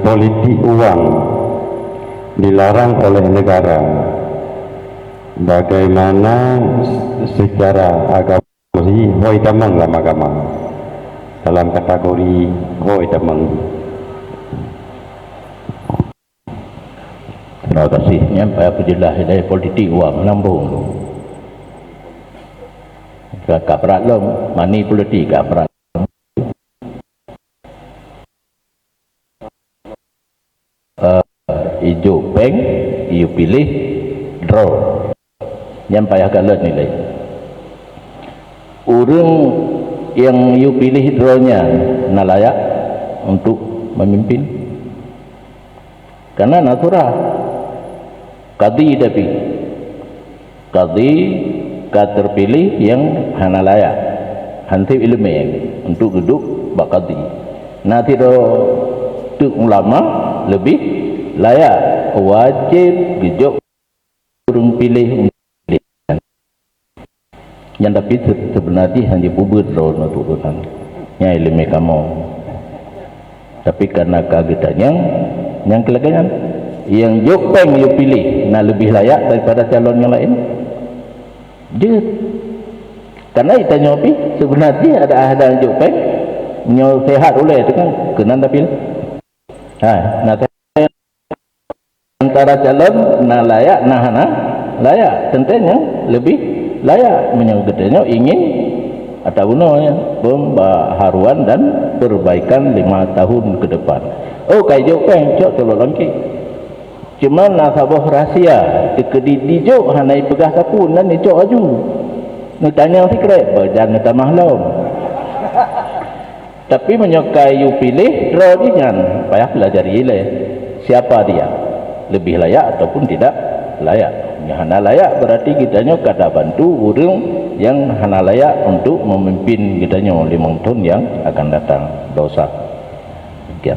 politik uang dilarang oleh negara, bagaimana secara agama hoi damang dalam agama dalam kategori hoi damang? Terima kasih. Nyampai penjelasan dari politik uang lambung. Kaprat lom mani politik kaprat. Ijo peng, iu pilih draw. Nyampai agak let nilai. Orang yang iu pilih drawnya nak layak untuk memimpin. Karena naturah. Kadi tapi kadi terpilih yang hana layak hanti ilmu untuk duduk bak kadi. Nanti tu ulama lebih layak wajib gejok urung pilih yang tapi sebenarnya hanya bubur ron untuk kan nya ilmu kamu. Tapi karena kagetannya yang kelegayan yang jopeng you pilih nak lebih layak daripada calon yang lain dia karena kita nyopi sebenarnya ada jopeng nyo sehat oleh itu kan kena tapi nak antara calon nak layak nah layak tentunya lebih layak menyebutnya ingin atau gunanya pembaharuan dan perbaikan 5 tahun ke depan. Oh kayak jopeng cok tolong lagi cuma nasabah rahsia dijo hanai pegah kapun dan icok aju nak tanya secret berjalan ke mahlum tapi menyukai you pilih draw jangan payah pelajari siapa dia lebih layak ataupun tidak layak. Hana layak berarti kitanya kada bantu orang yang hana layak untuk memimpin kitanya 5 tahun yang akan datang dosa. Sekian.